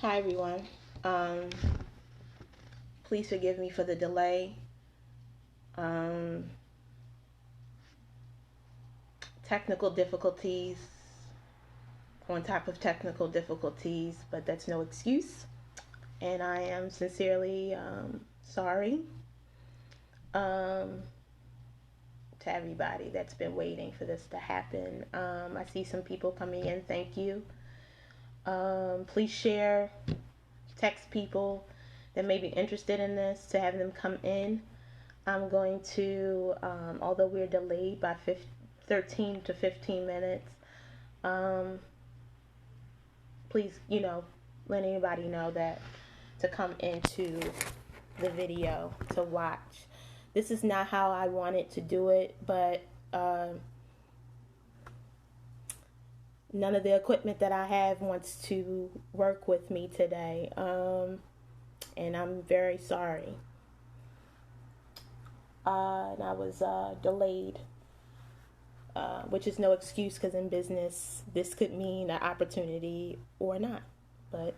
Hi everyone. Um, Please forgive me for the delay. Um, Technical difficulties on top of technical difficulties, but that's no excuse. And I am sincerely sorry um, to everybody that's been waiting for this to happen. I see some people coming in. Thank you. Please share, text people that may be interested in this to have them come in. I'm going to, although we're delayed by 13 to 15 minutes, um, please, let anybody know that to come into the video to watch. This is not how I wanted to do it, but none of the equipment that I have wants to work with me today, and I'm very sorry. And I was delayed, which is no excuse because in business, this could mean an opportunity or not. But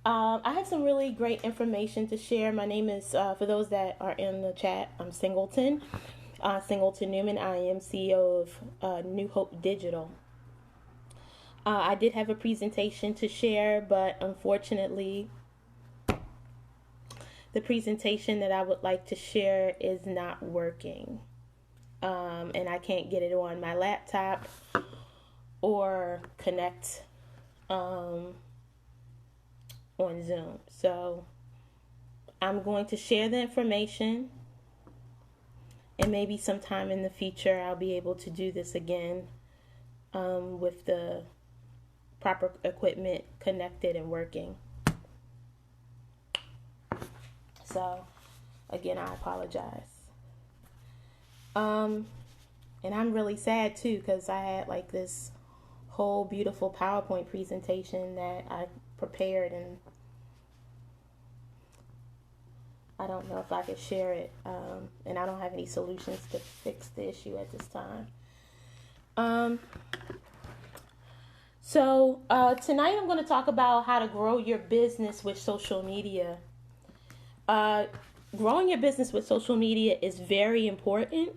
I have some really great information to share. My name is, for those that are in the chat, I'm Singleton Newman. I am CEO of New Hope Digital. I did have a presentation to share, but unfortunately, the presentation that I would like to share is not working. And I can't get it on my laptop or connect on Zoom. So I'm going to share the information, and maybe sometime in the future I'll be able to do this again with the proper equipment connected and working. So again, I apologize. And I'm really sad too because I had like this whole beautiful PowerPoint presentation that I prepared, and I don't know if I could share it, and I don't have any solutions to fix the issue at this time. So tonight I'm going to talk about how to grow your business with social media. Growing your business with social media is very important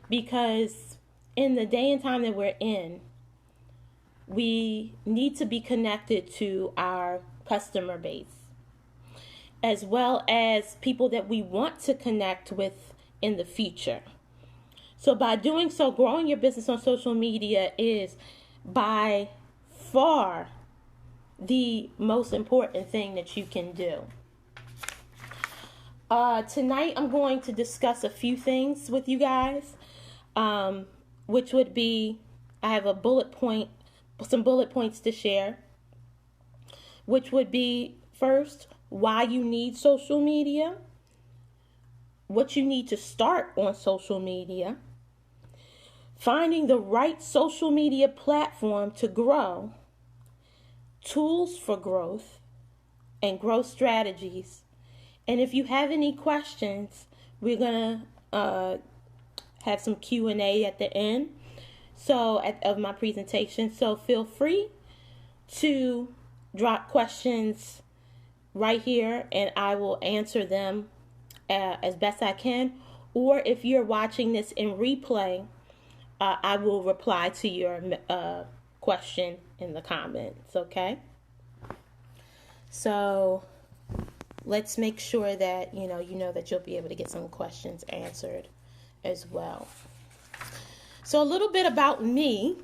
because in the day and time that we're in, we need to be connected to our customer base, as well as people that we want to connect with in the future. So by doing so, growing your business on social media is by far the most important thing that you can do. Tonight I'm going to discuss a few things with you guys, which would be, I have some bullet points to share, which would be, first, why you need social media, what you need to start on social media, finding the right social media platform to grow, tools for growth, and growth strategies. And if you have any questions, we're going to have some Q&A at the end of my presentation. So feel free to drop questions right here, and I will answer them as best I can. Or if you're watching this in replay, I will reply to your question in the comments, okay? So let's make sure that you know that you'll be able to get some questions answered as well. So a little bit about me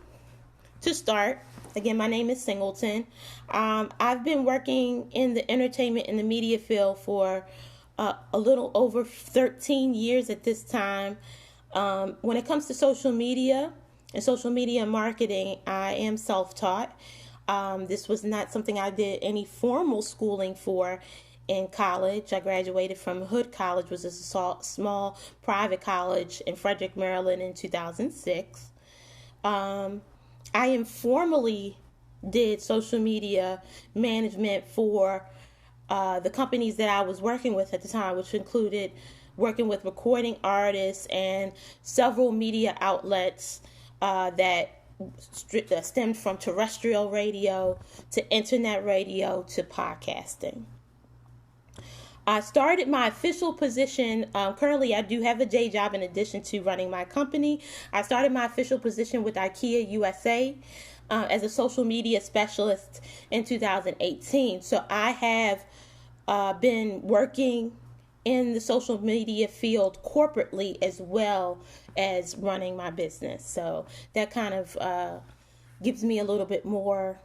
to start. Again, my name is Singleton. I've been working in the entertainment and the media field for a little over 13 years at this time. When it comes to social media and social media marketing, I am self-taught. This was not something I did any formal schooling for in college. I graduated from Hood College, which is a small private college in Frederick, Maryland in 2006. I informally did social media management for the companies that I was working with at the time, which included working with recording artists and several media outlets that stemmed from terrestrial radio to internet radio to podcasting. I started my official position. Currently, I do have a day job in addition to running my company. I started my official position with IKEA USA as a social media specialist in 2018. So I have been working in the social media field corporately as well as running my business. So that kind of gives me a little bit more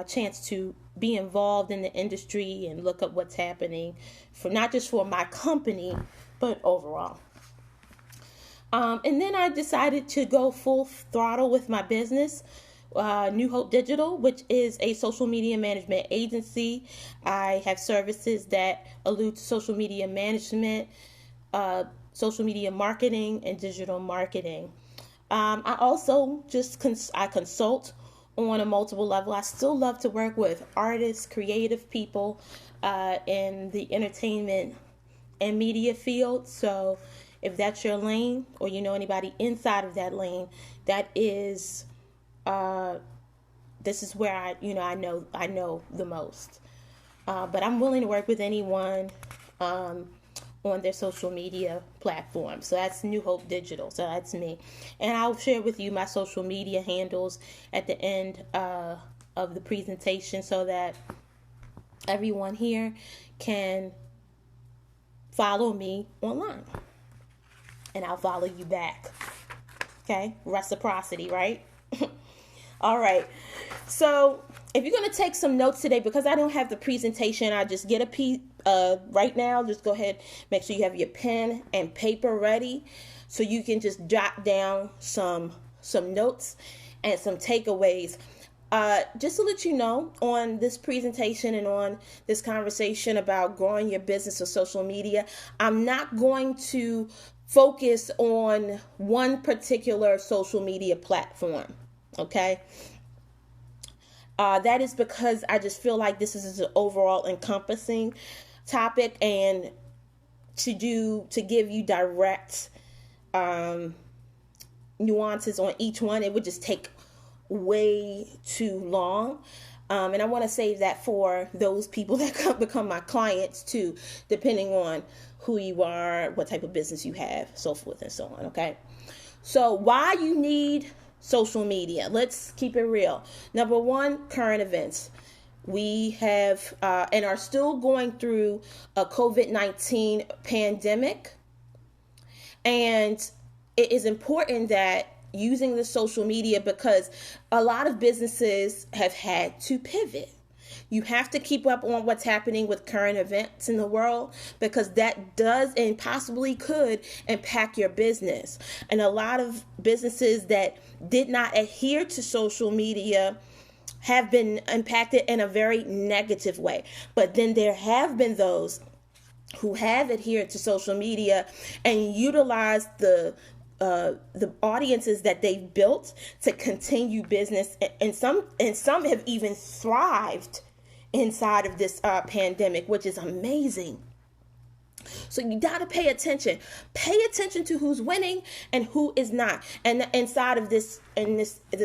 chance to be involved in the industry and look up what's happening for not just for my company, but overall. And then I decided to go full throttle with my business, New Hope Digital, which is a social media management agency. I have services that allude to social media management, social media marketing, and digital marketing. I also I consult on a multiple level. I still love to work with artists, creative people in the entertainment and media field. So if that's your lane, or you know anybody inside of that lane, that is this is where I know the most. But I'm willing to work with anyone on their social media platform. So that's New Hope Digital. So that's me. And I'll share with you my social media handles at the end of the presentation so that everyone here can follow me online. And I'll follow you back. Okay? Reciprocity, right? All right. So if you're going to take some notes today, because I don't have the presentation, I just get right now, just go ahead, make sure you have your pen and paper ready so you can just jot down some notes and some takeaways. Just to let you know, on this presentation and on this conversation about growing your business with social media, I'm not going to focus on one particular social media platform. Okay. That is because I just feel like this is an overall encompassing topic, and to give you direct nuances on each one, it would just take way too long. And I want to save that for those people that become my clients too, depending on who you are, what type of business you have, so forth and so on. Okay. So why you need social media? Let's keep it real. Number one, current events. We have and are still going through a COVID-19 pandemic. And it is important that using the social media, because a lot of businesses have had to pivot. You have to keep up on what's happening with current events in the world, because that does and possibly could impact your business. And a lot of businesses that did not adhere to social media have been impacted in a very negative way. But then there have been those who have adhered to social media and utilized the audiences that they've built to continue business, and some have even thrived inside of this pandemic, which is amazing. So you got to pay attention. Pay attention to who's winning and who is not, and inside of this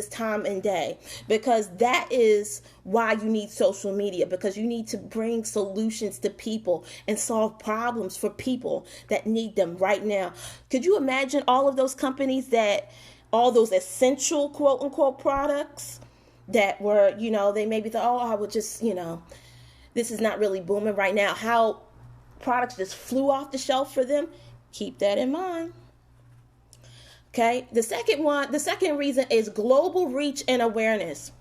time and day, because that is why you need social media, because you need to bring solutions to people and solve problems for people that need them right now. Could you imagine all of those companies all those essential quote unquote products that were, they maybe thought, oh, I would just, this is not really booming right now. How products just flew off the shelf for them. Keep that in mind. Okay. The second reason is global reach and awareness.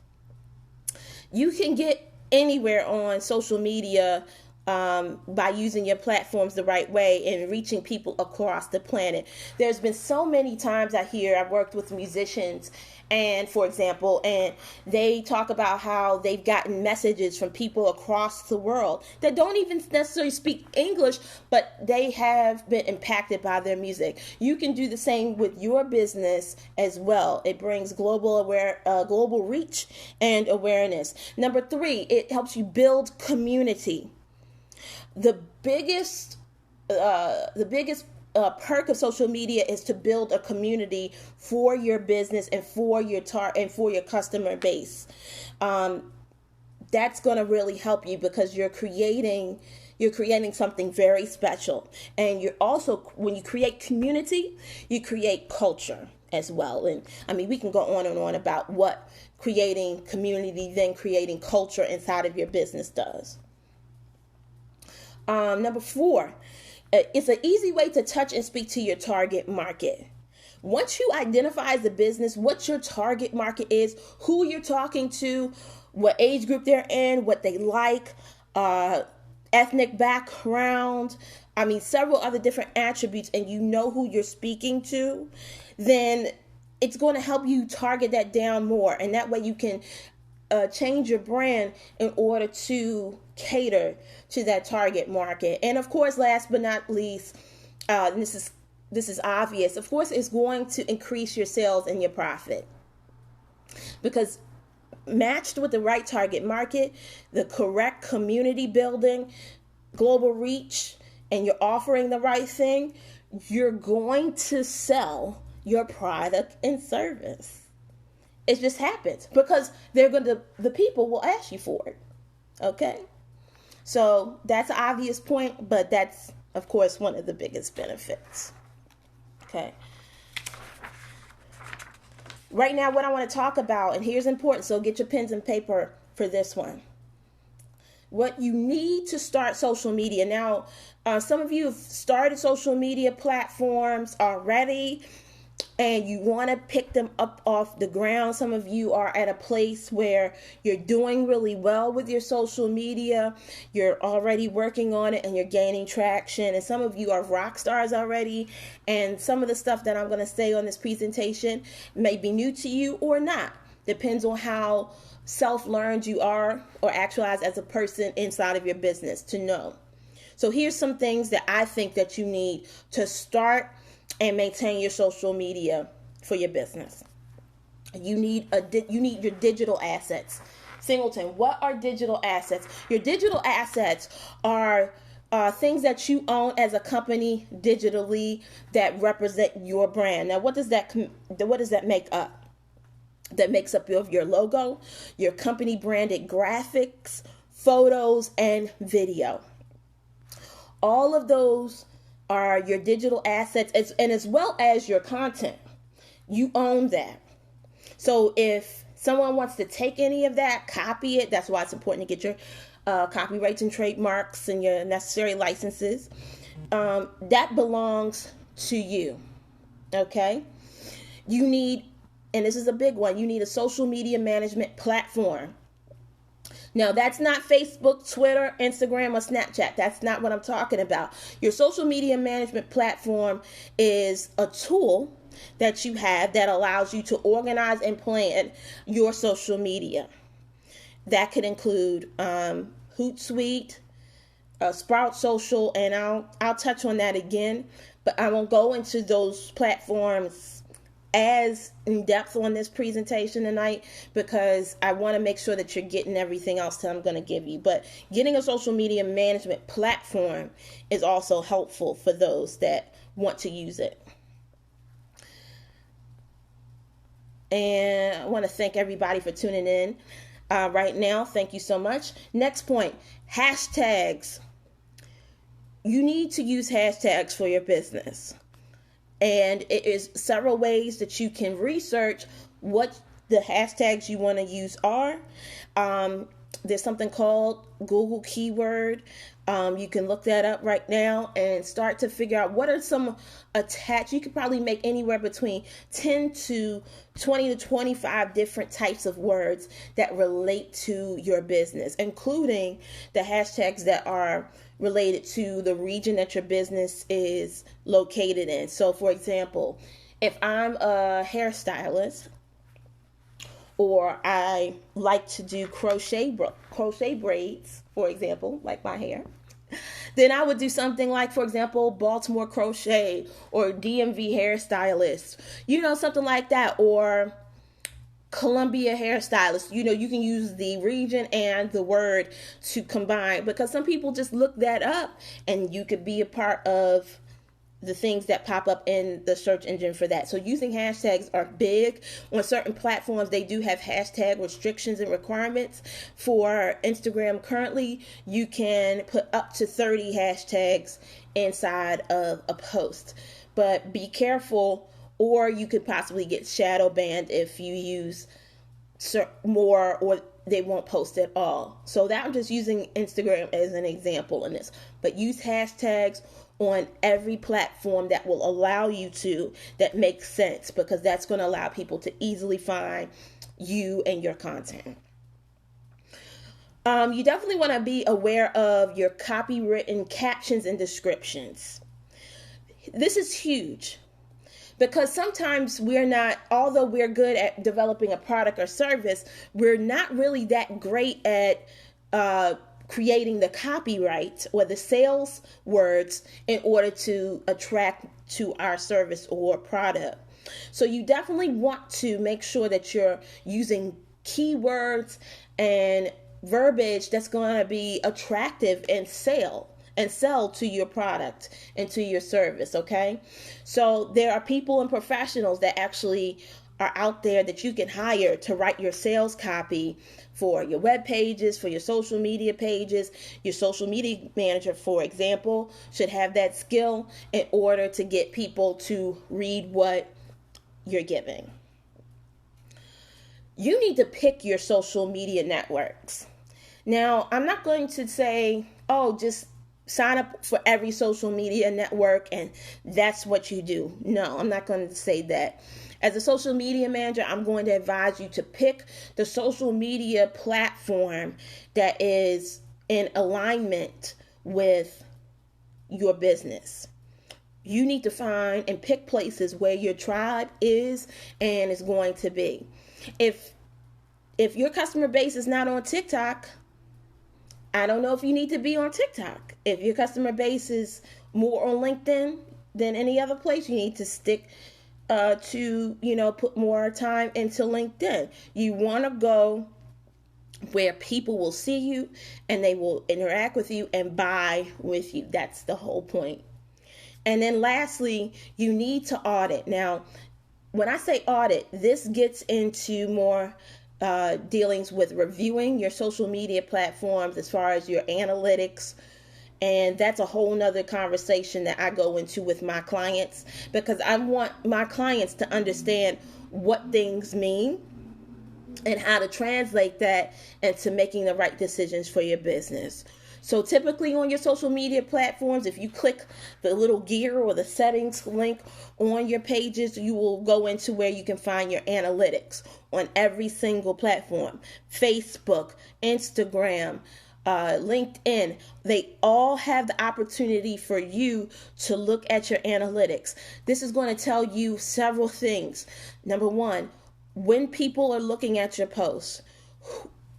You can get anywhere on social media by using your platforms the right way and reaching people across the planet. There's been so many times I've worked with musicians, and for example, and they talk about how they've gotten messages from people across the world that don't even necessarily speak English, but they have been impacted by their music. You can do the same with your business as well. It brings global reach and awareness. Number 3, it helps you build community. The biggest perk of social media is to build a community for your business and for your customer base. That's going to really help you because you're creating something very special. And you're also, when you create community, you create culture as well. And I mean, we can go on and on about what creating community, then creating culture inside of your business does. Number 4, it's an easy way to touch and speak to your target market. Once you identify as a business what your target market is, who you're talking to, what age group they're in, what they like, ethnic background, I mean, several other different attributes, and you know who you're speaking to, then it's going to help you target that down more. And that way you can change your brand in order to cater to that target market. And of course, last but not least, this is obvious, of course, it's going to increase your sales and your profit. Because matched with the right target market, the correct community building, global reach, and you're offering the right thing, you're going to sell your product and service. It just happens because the people will ask you for it. Okay? So that's an obvious point, but that's, of course, one of the biggest benefits. Okay? Right now, what I want to talk about, and here's important, so get your pens and paper for this one. What you need to start social media. Now, some of you have started social media platforms already, and you want to pick them up off the ground. Some of you are at a place where you're doing really well with your social media. You're already working on it and you're gaining traction. And some of you are rock stars already. And some of the stuff that I'm going to say on this presentation may be new to you or not. Depends on how self-learned you are or actualized as a person inside of your business to know. So here's some things that I think that you need to start and maintain your social media for your business. You need your digital assets. Singleton, what are digital assets? Your digital assets are things that you own as a company digitally that represent your brand. Now, what does that make up? That makes up your logo, your company branded graphics, photos, and video. All of those are your digital assets, as well as your content. You own that. So if someone wants to take any of that, copy it. That's why it's important to get your copyrights and trademarks and your necessary licenses. That belongs to you. Okay? You need, and this is a big one, you need a social media management platform. Now, that's not Facebook, Twitter, Instagram, or Snapchat. That's not what I'm talking about. Your social media management platform is a tool that you have that allows you to organize and plan your social media. That could include Hootsuite, Sprout Social, and I'll touch on that again, but I won't go into those platforms as in depth on this presentation tonight because I want to make sure that you're getting everything else that I'm going to give you. But getting a social media management platform is also helpful for those that want to use it. And I want to thank everybody for tuning in right now. Thank you so much. Next point, hashtags. You need to use hashtags for your business. And it is several ways that you can research what the hashtags you want to use are. There's something called Google Keyword. You can look that up right now and start to figure out what are some attached. You could probably make anywhere between 10 to 20 to 25 different types of words that relate to your business, including the hashtags that are related to the region that your business is located in. So, for example, if I'm a hairstylist or I like to do crochet braids, for example, like my hair, then I would do something like, for example, Baltimore crochet or DMV hairstylist, something like that, or Columbia hairstylist. You can use the region and the word to combine because some people just look that up and you could be a part of the things that pop up in the search engine for that. So using hashtags are big. On certain platforms, they do have hashtag restrictions and requirements. For Instagram currently, you can put up to 30 hashtags inside of a post. But be careful, or you could possibly get shadow banned if you use more, or they won't post at all. So that, I'm just using Instagram as an example in this. But use hashtags on every platform that will allow you to, that makes sense, because that's going to allow people to easily find you and your content. You definitely want to be aware of your copywritten captions and descriptions. This is huge, because sometimes we're not, although we're good at developing a product or service, we're not really that great at creating the copyright or the sales words in order to attract to our service or product. So you definitely want to make sure that you're using keywords and verbiage that's going to be attractive and sell to your product and to your service, okay? So there are people and professionals that actually are out there that you can hire to write your sales copy for your web pages, for your social media pages. Your social media manager, for example, should have that skill in order to get people to read what you're giving. You need to pick your social media networks. Now, I'm not going to say, oh, just sign up for every social media network and that's what you do. No, I'm not going to say that. As a social media manager, I'm going to advise you to pick the social media platform that is in alignment with your business. You need to find and pick places where your tribe is and is going to be. If your customer base is not on TikTok, I don't know if you need to be on TikTok. If your customer base is more on LinkedIn than any other place, you need to stick to, put more time into LinkedIn. You want to go where people will see you and they will interact with you and buy with you. That's the whole point. And then lastly, you need to audit. Now, when I say audit, this gets into more dealings with reviewing your social media platforms as far as your analytics. And that's a whole nother conversation that I go into with my clients, because I want my clients to understand what things mean and how to translate that into making the right decisions for your business. So typically on your social media platforms, if you click the little gear or the settings link on your pages, you will go into where you can find your analytics on every single platform. Facebook, Instagram, LinkedIn, they all have the opportunity for you to look at your analytics. This is going to tell you several things. Number one, when people are looking at your posts,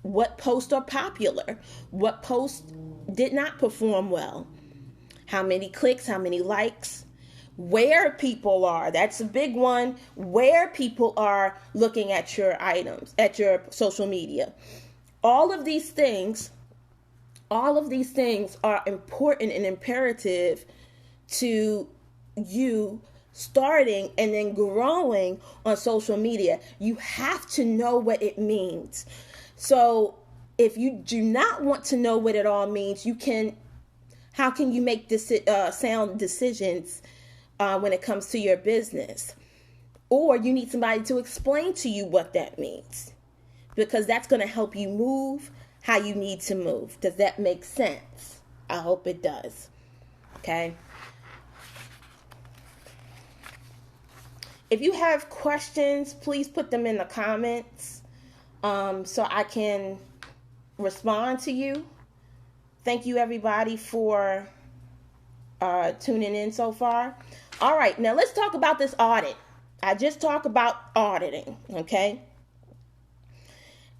what posts are popular, what posts did not perform well, how many clicks, how many likes, where people are. That's a big one. Where people are looking at your items, at your social media. All of these things are important and imperative to you starting and then growing on social media. You have to know what it means. So if you do not want to know what it all means, how can you make sound decisions when it comes to your business? Or you need somebody to explain to you what that means, because that's going to help you move how you need to move. Does that make sense? I hope it does. Okay. If you have questions, please put them in the comments so I can respond to you. Thank you, everybody, for tuning in so far. All right, now let's talk about this audit. I just talked about auditing, okay?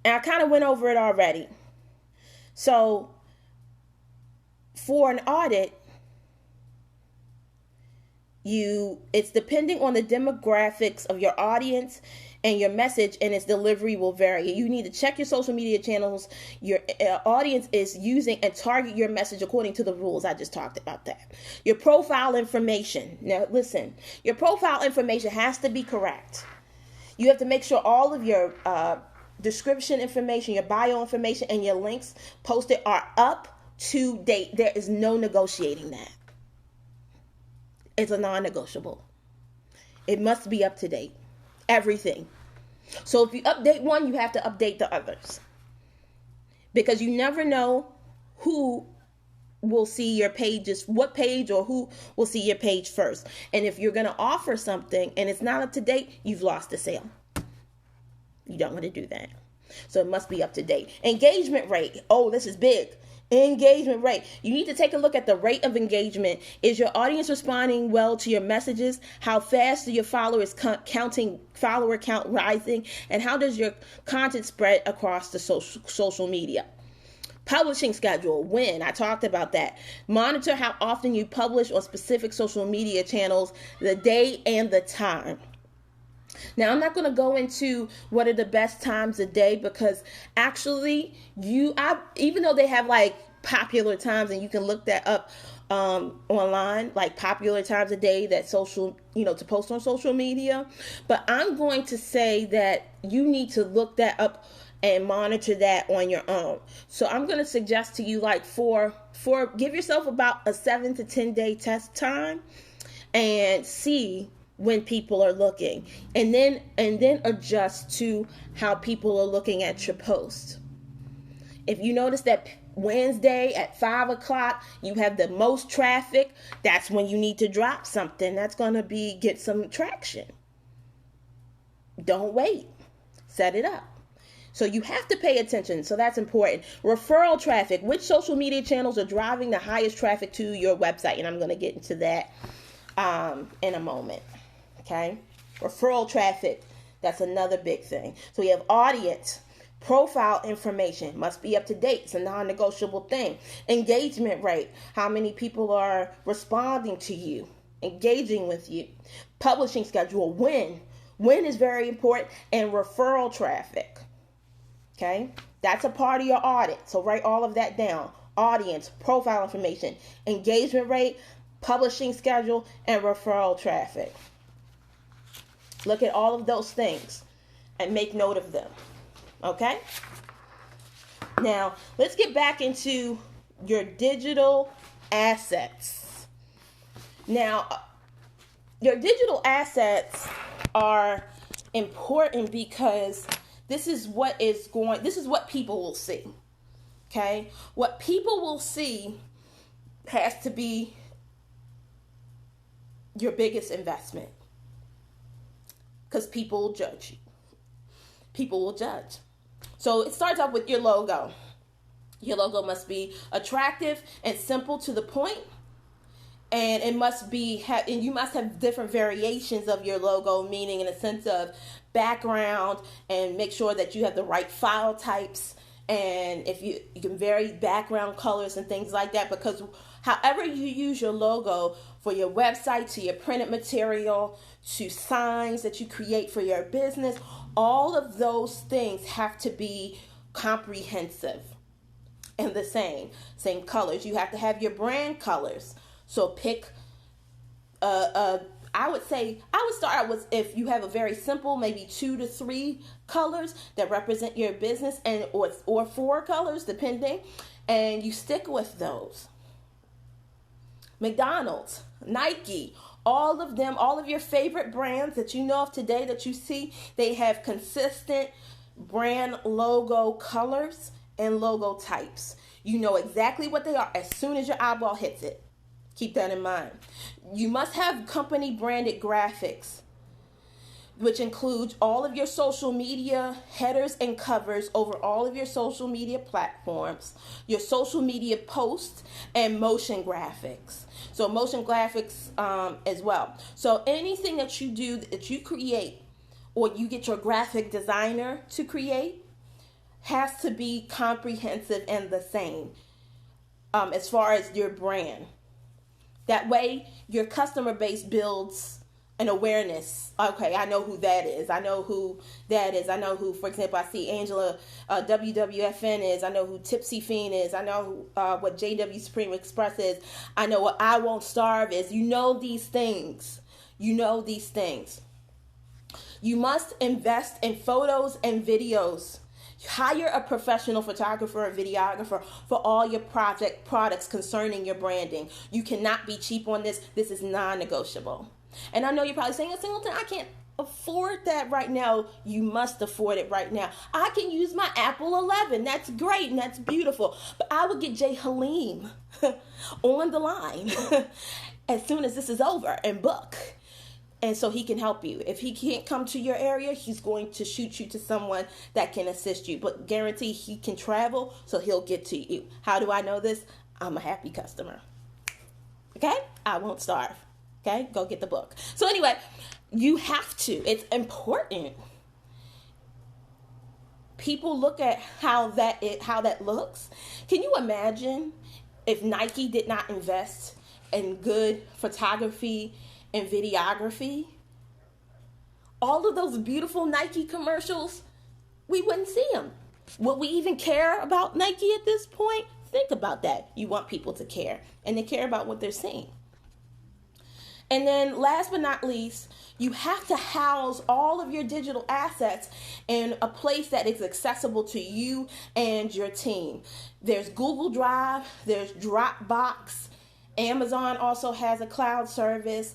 And I kind of went over it already. So for an audit, it's depending on the demographics of your audience and your message and its delivery will vary. You need to check your social media channels your audience is using and target your message according to the rules. I just talked about that. Your profile information. Now listen, your profile information has to be correct. You have to make sure all of your description information, your bio information, and your links posted are up to date. There is no negotiating that. It's a non-negotiable. It must be up to date. Everything. So if you update one, you have to update the others. Because you never know who will see your pages, what page or who will see your page first. And if you're going to offer something and it's not up to date, you've lost the sale. You don't want to do that. So it must be up to date. Engagement rate. Oh, this is big. Engagement rate. You need to take a look at the rate of engagement. Is your audience responding well to your messages? How fast do your followers follower count rising? And how does your content spread across the social media? Publishing schedule. When? I talked about that. Monitor how often you publish on specific social media channels, the day and the time. Now, I'm not going to go into what are the best times a day because actually even though they have like popular times and you can look that up online, like popular times a day that to post on social media. But I'm going to say that you need to look that up and monitor that on your own. So I'm going to suggest to you like give yourself about a 7 to 10 day test time and see when people are looking, and then adjust to how people are looking at your post. If you notice that Wednesday at 5 o'clock you have the most traffic, that's when you need to drop something that's going to get some traction. Don't wait. Set it up. So you have to pay attention. So that's important. Referral traffic. Which social media channels are driving the highest traffic to your website? And I'm going to get into that in a moment. Okay, referral traffic, that's another big thing. So we have audience, profile information, must be up to date. It's a non-negotiable thing. Engagement rate, how many people are responding to you, engaging with you. Publishing schedule, when is very important, and referral traffic. Okay, that's a part of your audit. So write all of that down. Audience, profile information, engagement rate, publishing schedule, and referral traffic. Look at all of those things and make note of them. Okay? Now, let's get back into your digital assets. Now, your digital assets are important because this is what people will see. Okay? What people will see has to be your biggest investment. Because people will judge you. People will judge. So it starts off with your logo. Your logo must be attractive and simple to the point. And it must be, and you must have different variations of your logo, meaning in a sense of background, and make sure that you have the right file types. And if you can vary background colors and things like that, because however you use your logo for your website, to your printed material, to signs that you create for your business, all of those things have to be comprehensive and the same colors. You have to have your brand colors. So pick I would start out with, if you have a very simple, maybe 2 to 3 colors that represent your business, and or 4 colors depending, and you stick with those. McDonald's, Nike, all of them, all of your favorite brands that you know of today that you see, they have consistent brand logo colors and logo types. You know exactly what they are as soon as your eyeball hits it. Keep that in mind. You must have company branded graphics, which includes all of your social media headers and covers over all of your social media platforms, your social media posts, and motion graphics. So motion graphics as well. So anything that you do, that you create, or you get your graphic designer to create, has to be comprehensive and the same as far as your brand. That way, your customer base builds an awareness. Okay, I know who that is. I know who that is. I know who, for example, I see Angela WWFN is. I know who Tipsy Fiend is. I know what JW Supreme Express is. I know what I Won't Starve is. You know these things. You know these things. You must invest in photos and videos. Hire a professional photographer or videographer for all your products concerning your branding. You cannot be cheap on this. This is non-negotiable. And I know you're probably saying, Singleton, I can't afford that right now. You must afford it right now. I can use my Apple 11. That's great and that's beautiful. But I would get Jay Halim on the line as soon as this is over and book. And so he can help you. If he can't come to your area, he's going to shoot you to someone that can assist you. But guarantee he can travel, so he'll get to you. How do I know this? I'm a happy customer. Okay? I won't starve. Okay? Go get the book. So anyway, you have to. It's important. People look at how that looks. Can you imagine if Nike did not invest in good photography and videography? All of those beautiful Nike commercials, we wouldn't see them. Would we even care about Nike at this point? Think about that. You want people to care, and they care about what they're seeing. And then last but not least, you have to house all of your digital assets in a place that is accessible to you and your team. There's Google Drive, there's Dropbox, Amazon also has a cloud service.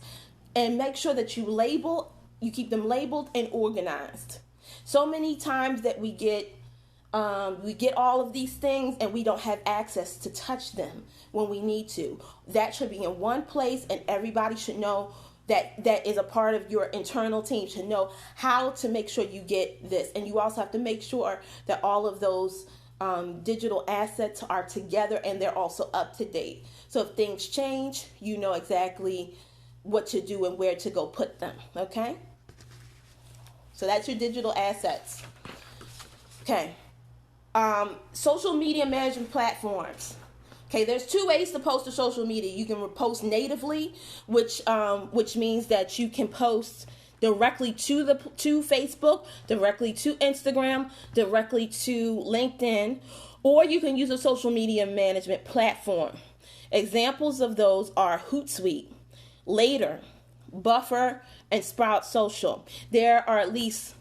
And make sure that you keep them labeled and organized. So many times that we get all of these things and we don't have access to touch them when we need to. That should be in one place, and everybody should know that is a part of your internal team, should know how to make sure you get this. And you also have to make sure that all of those digital assets are together and they're also up to date. So if things change, you know exactly what to do and where to go put them. Okay? So that's your digital assets. Okay. Social media management platforms. Okay, there's two ways to post to social media. You can post natively, which means that you can post directly to Facebook, directly to Instagram, directly to LinkedIn, or you can use a social media management platform. Examples of those are Hootsuite, Later, Buffer, and Sprout Social. There are at least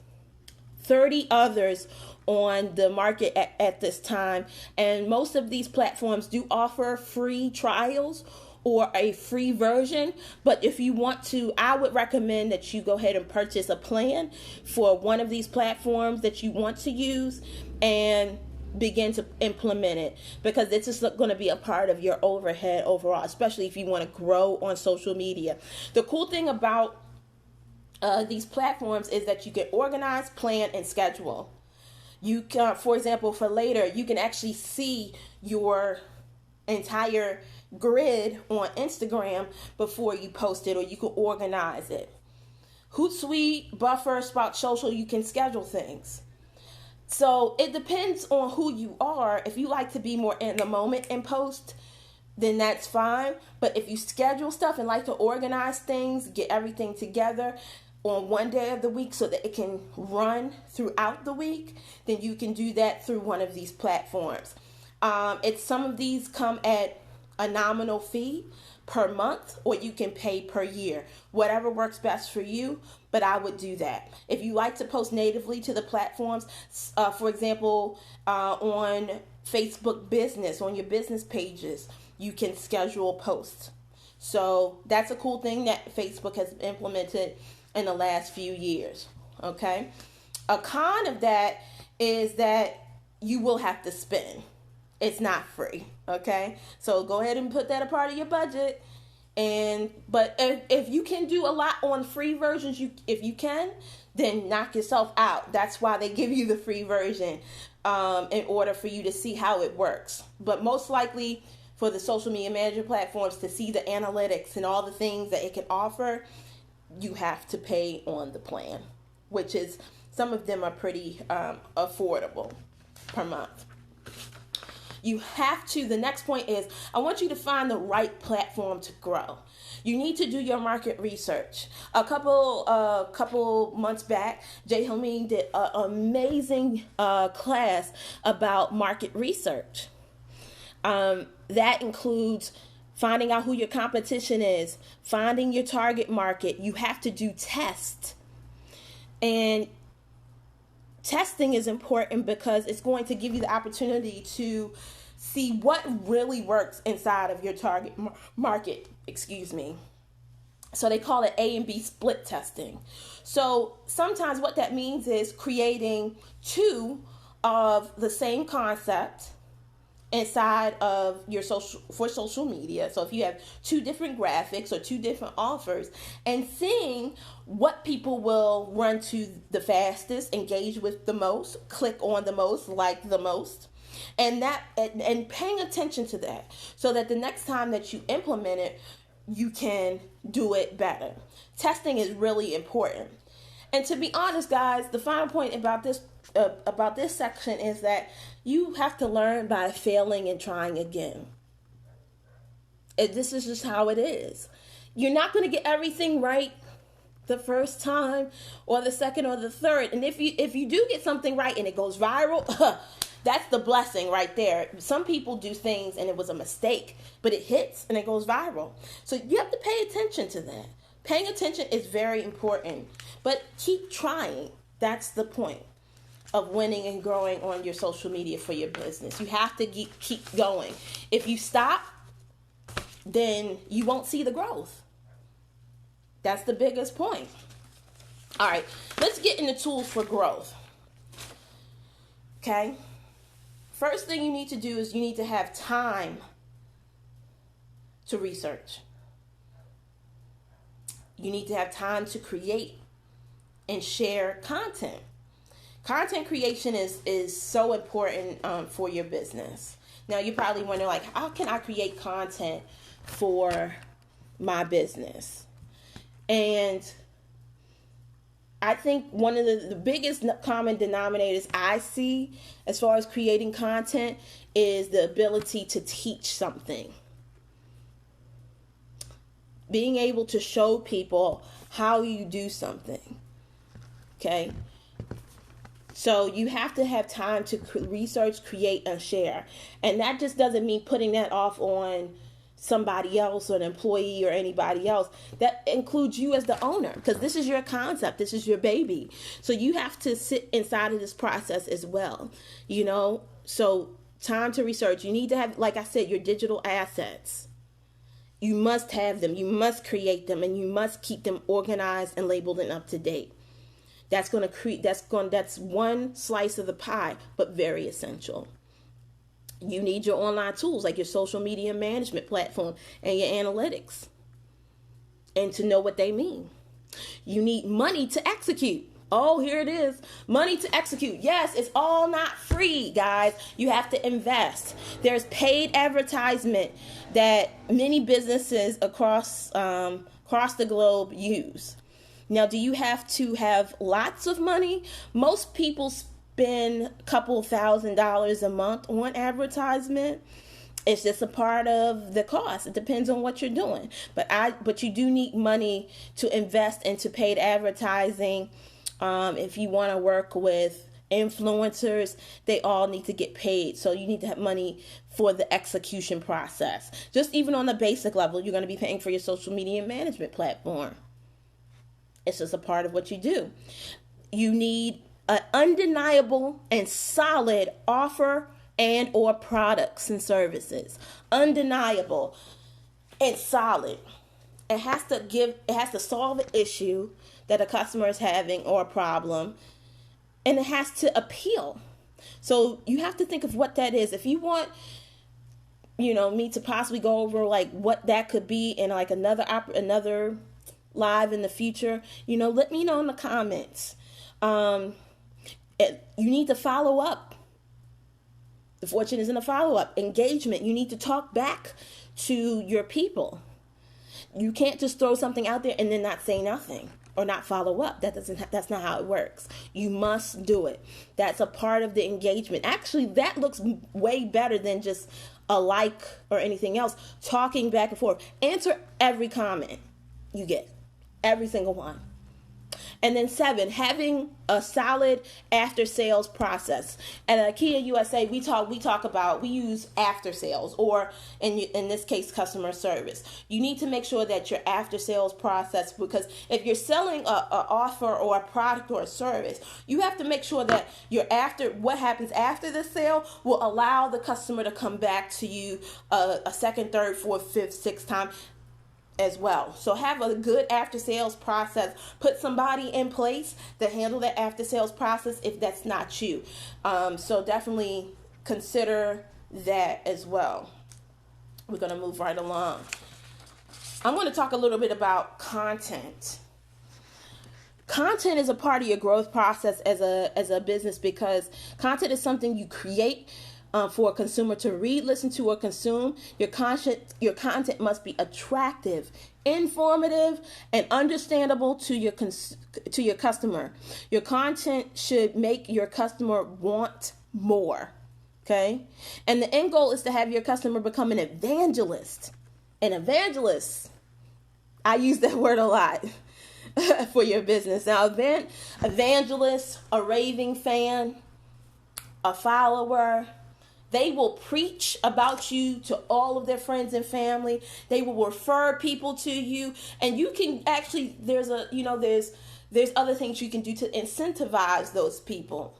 30 others on the market at this time, and most of these platforms do offer free trials or a free version. But if you want to, I would recommend that you go ahead and purchase a plan for one of these platforms that you want to use and begin to implement it, because this is going to be a part of your overhead overall, especially if you want to grow on social media. The cool thing about these platforms is that you can organize, plan, and schedule. You can, for example, for Later, you can actually see your entire grid on Instagram before you post it, or you can organize it. Hootsuite, Buffer, Sprout Social, you can schedule things. So it depends on who you are. If you like to be more in the moment and post, then that's fine. But if you schedule stuff and like to organize things, get everything together on one day of the week so that it can run throughout the week, then you can do that through one of these platforms. Some of these come at a nominal fee per month, or you can pay per year, whatever works best for you. But I would do that. If you like to post natively to the platforms, for example, on Facebook Business, on your business pages, you can schedule posts. So that's a cool thing that Facebook has implemented in the last few years. Okay. A con of that is that you will have to spend. It's not free. Okay. So go ahead and put that a part of your budget. But if you can do a lot on free versions, if you can, then knock yourself out. That's why they give you the free version, in order for you to see how it works. But most likely for the social media management platforms to see the analytics and all the things that it can offer, you have to pay on the plan, which is, some of them are pretty affordable per month. The next point is, I want you to find the right platform to grow. You need to do your market research. A couple months back, Jay Homing did an amazing class about market research. That includes finding out who your competition is, finding your target market. You have to do tests. And testing is important because it's going to give you the opportunity to see what really works inside of your target market. So they call it A and B split testing. So sometimes what that means is creating two of the same concept inside of your social media. So if you have two different graphics or two different offers, and seeing what people will run to the fastest, engage with the most, click on the most, like the most, and paying attention to that, so that the next time that you implement it, you can do it better. Testing is really important. And to be honest, guys, the final point about this section is that you have to learn by failing and trying again. This is just how it is. You're not going to get everything right the first time or the second or the third. And if you do get something right and it goes viral, that's the blessing right there. Some people do things and it was a mistake, but it hits and it goes viral. So you have to pay attention to that. Paying attention is very important, but keep trying. That's the point of winning and growing on your social media for your business. You have to keep going. If you stop, then you won't see the growth. That's the biggest point. All right, let's get into tools for growth. Okay? First thing you need to do is you need to have time to research. You need to have time to create and share content. Content creation is so important for your business. Now, you're probably wondering, like, how can I create content for my business? And I think one of the biggest common denominators I see as far as creating content is the ability to teach something. Being able to show people how you do something. Okay? So you have to have time to research, create, and share. And that just doesn't mean putting that off on somebody else or an employee or anybody else. That includes you as the owner, because this is your concept. This is your baby. So you have to sit inside of this process as well. You know, so time to research. You need to have, like I said, your digital assets. You must have them. You must create them, and you must keep them organized and labeled and up to date. That's one slice of the pie, but very essential. You need your online tools like your social media management platform and your analytics, and to know what they mean. You need money to execute. Oh, here it is. Money to execute. Yes, it's all not free, guys. You have to invest. There's paid advertisement that many businesses across the globe use. Now, do you have to have lots of money? Most people spend a couple $1,000s a month on advertisement. It's just a part of the cost. It depends on what you're doing. But you do need money to invest into paid advertising. If you want to work with influencers, they all need to get paid. So you need to have money for the execution process. Just even on the basic level, you're going to be paying for your social media management platform. It's just a part of what you do. You need an undeniable and solid offer and or products and services. Undeniable and solid. It has to solve an issue that a customer is having or a problem, and it has to appeal. So you have to think of what that is. If you want, me to possibly go over like what that could be in like another live in the future, let me know in the comments. You need to follow up. The fortune is in a follow-up. Engagement. You need to talk back to your people. You can't just throw something out there and then not say nothing. or not follow up. That's not how it works. You must do it. That's a part of the engagement. Actually, that looks way better than just a like or anything else. Talking back and forth. Answer every comment you get. Every single one. And then 7, having a solid after sales process. At IKEA USA, we use after sales, or in this case, customer service. You need to make sure that your after sales process, because if you're selling a offer or a product or a service, you have to make sure that what happens after the sale will allow the customer to come back to you a second, third, fourth, fifth, sixth time as well. So have a good after sales process. Put somebody in place to handle that after sales process if that's not you. So definitely consider that as well. We're going to move right along. I'm going to talk a little bit about content. Content is a part of your growth process as a business, because content is something you create for a consumer to read, listen to, or consume. Your content must be attractive, informative, and understandable to your customer. Your content should make your customer want more. Okay? And the end goal is to have your customer become an evangelist. An evangelist, I use that word a lot for your business. Now, evangelist, a raving fan, a follower, they will preach about you to all of their friends and family. They will refer people to you, and you can actually, there's other things you can do to incentivize those people.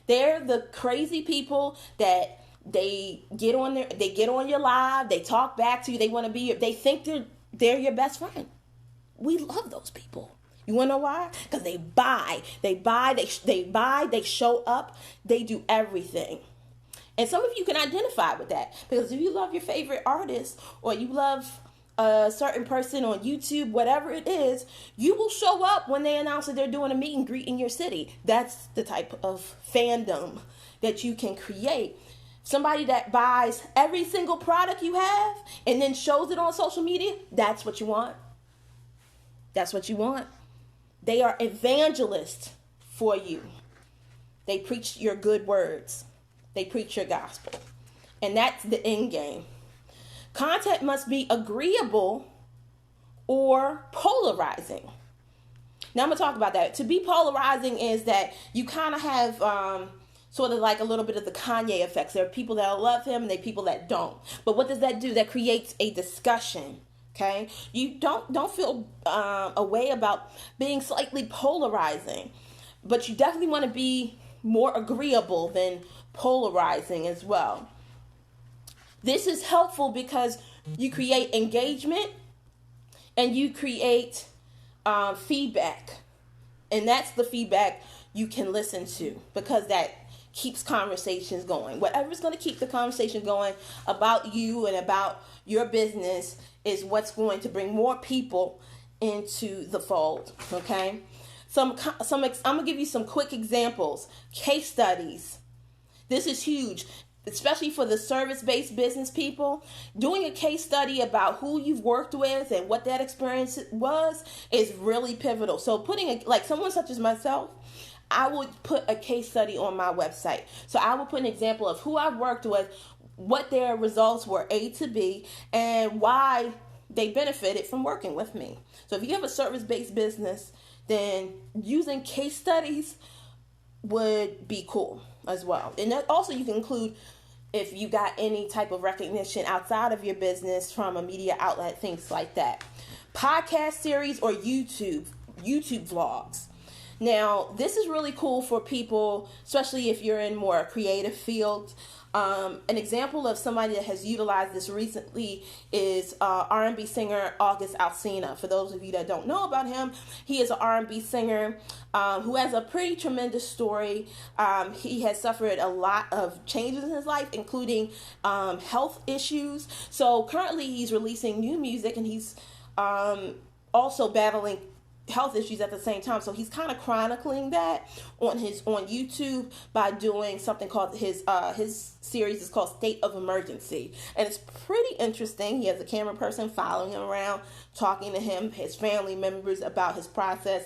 They're the crazy people that they get on your live, they talk back to you, they think they're your best friend. We love those people. You want to know why? Because they show up, they do everything. And some of you can identify with that, because if you love your favorite artist, or you love a certain person on YouTube, whatever it is, you will show up when they announce that they're doing a meet and greet in your city. That's the type of fandom that you can create. Somebody that buys every single product you have and then shows it on social media, that's what you want. That's what you want. They are evangelists for you. They preach your good words. They preach your gospel. And that's the end game. Content must be agreeable or polarizing. Now I'm going to talk about that. To be polarizing is that you kind of have sort of like a little bit of the Kanye effects. There are people that love him and there are people that don't. But what does that do? That creates a discussion. Okay? You don't feel a way about being slightly polarizing. But you definitely want to be more agreeable than polarizing as well. This is helpful because you create engagement and you create feedback. And that's the feedback you can listen to, because that keeps conversations going. Whatever's going to keep the conversation going about you and about your business is what's going to bring more people into the fold. Okay? I'm going to give you some quick examples. Case studies. This is huge, especially for the service-based business people. Doing a case study about who you've worked with and what that experience was is really pivotal. So like someone such as myself, I would put a case study on my website. So I would put an example of who I've worked with, what their results were A to B, and why they benefited from working with me. So if you have a service-based business, then using case studies would be cool as well. And that also you can include if you got any type of recognition outside of your business from a media outlet, things like that. Podcast series or YouTube vlogs. Now, this is really cool for people, especially if you're in more creative fields. An example of somebody that has utilized this recently is R&B singer August Alsina. For those of you that don't know about him, he is an R&B singer who has a pretty tremendous story. He has suffered a lot of changes in his life, including health issues. So currently he's releasing new music, and he's also battling health issues at the same time. So he's kind of chronicling that on YouTube by doing something called his series is called State of Emergency, and it's pretty interesting. He has a camera person following him around, talking to him, his family members about his process,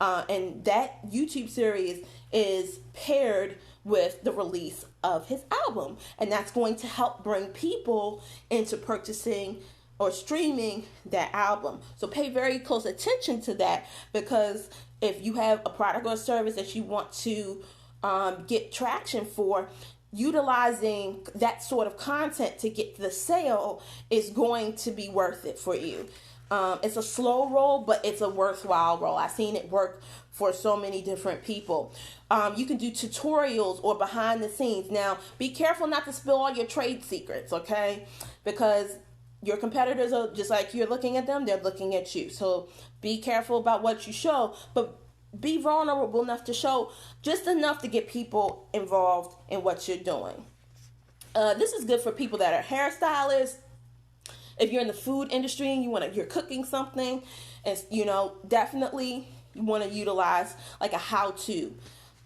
and that YouTube series is paired with the release of his album, and that's going to help bring people into purchasing or streaming that album. So pay very close attention to that, because if you have a product or service that you want to get traction for, utilizing that sort of content to get the sale is going to be worth it for you. It's a slow roll, but it's a worthwhile roll. I've seen it work for so many different people. You can do tutorials or behind the scenes. Now, be careful not to spill all your trade secrets, okay? Because your competitors are just like you're looking at them, they're looking at you. So be careful about what you show, but be vulnerable enough to show just enough to get people involved in what you're doing. This is good for people that are hairstylists. If you're in the food industry and you're cooking something, and definitely you want to utilize like a how-to.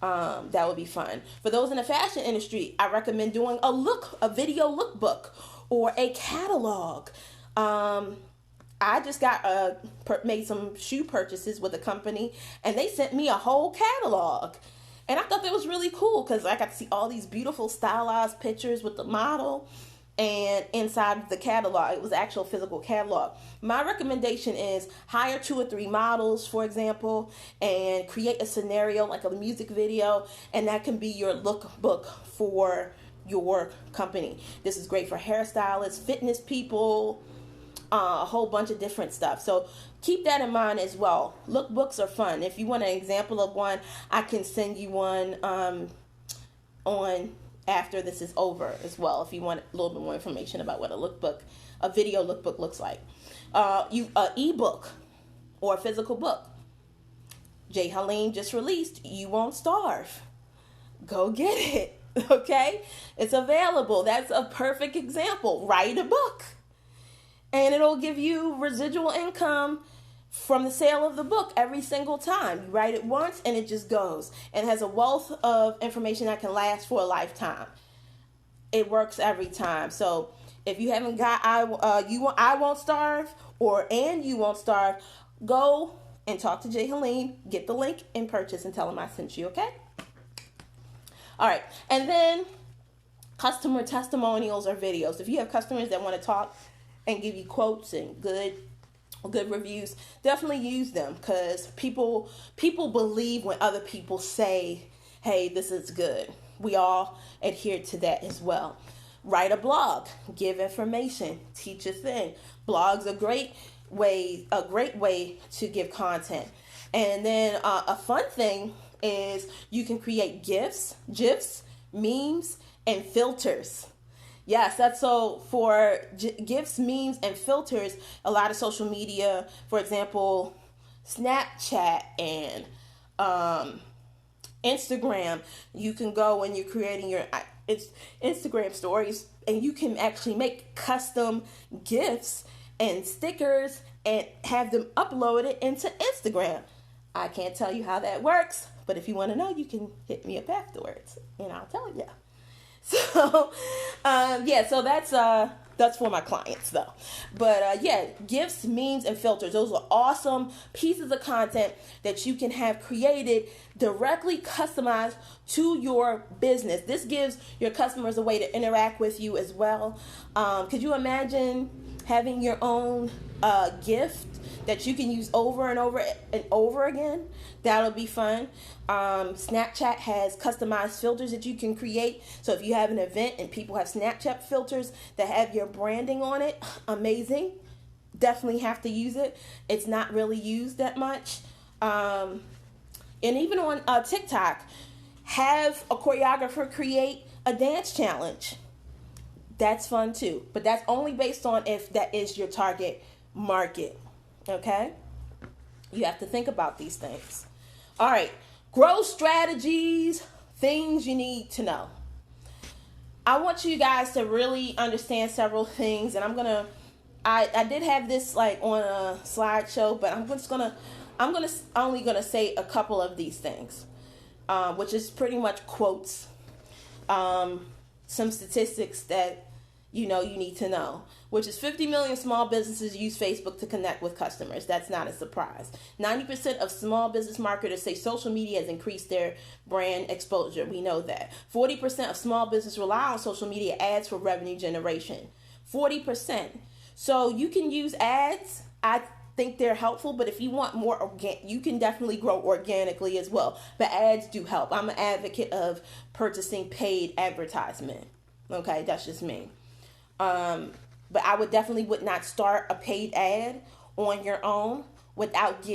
That would be fun. For those in the fashion industry, I recommend doing a video lookbook or a catalog. I just made some shoe purchases with a company, and they sent me a whole catalog. And I thought that was really cool because I got to see all these beautiful stylized pictures with the model. And inside the catalog, it was actual physical catalog. My recommendation is hire 2 or 3 models, for example, and create a scenario like a music video, and that can be your lookbook for your company. This is great for hairstylists, fitness people, a whole bunch of different stuff. So keep that in mind as well. Lookbooks are fun. If you want an example of one, I can send you one on after this is over as well, if you want a little bit more information about what a video lookbook looks like. Ebook or a physical book. Jay Helene just released You Won't Starve. Go get it, okay? It's available. That's a perfect example. Write a book, and it'll give you residual income from the sale of the book every single time. You write it once and it just goes, and has a wealth of information that can last for a lifetime. It works every time. So if you haven't got I Won't Starve and You Won't Starve, go and talk to Jay Helene, get the link and purchase, and tell him I sent you, okay? All right, and then customer testimonials or videos. If you have customers that want to talk and give you quotes and good reviews, definitely use them, because people believe when other people say, hey, this is good. We all adhere to that as well. Write a blog, give information, teach a thing. Blogs are a great way to give content. And then a fun thing is you can create GIFs, memes, and filters. Yes, that's so for GIFs, memes, and filters. A lot of social media, for example, Snapchat and Instagram, you can go when you're creating your Instagram stories, and you can actually make custom GIFs and stickers and have them uploaded into Instagram. I can't tell you how that works, but if you want to know, you can hit me up afterwards, and I'll tell you. So, so that's for my clients though. But GIFs, memes, and filters. Those are awesome pieces of content that you can have created directly customized to your business. This gives your customers a way to interact with you as well. Could you imagine having your own gift that you can use over and over and over again? That'll be fun. Snapchat has customized filters that you can create. So if you have an event and people have Snapchat filters that have your branding on it, amazing. Definitely have to use it. It's not really used that much. And even on TikTok, have a choreographer create a dance challenge. That's fun too. But that's only based on if that is your target market. Okay? You have to think about these things. All right. Growth strategies, things you need to know. I want you guys to really understand several things, and I did have this like on a slideshow, but I'm just gonna only gonna say a couple of these things, which is pretty much quotes, some statistics that you need to know, which is 50 million small businesses use Facebook to connect with customers. That's not a surprise. 90% of small business marketers say social media has increased their brand exposure. We know that. 40% of small business rely on social media ads for revenue generation. 40%. So you can use ads. I think they're helpful, but if you want more you can definitely grow organically as well. But ads do help. I'm an advocate of purchasing paid advertisement. Okay, that's just me. But I would not start a paid ad on your own without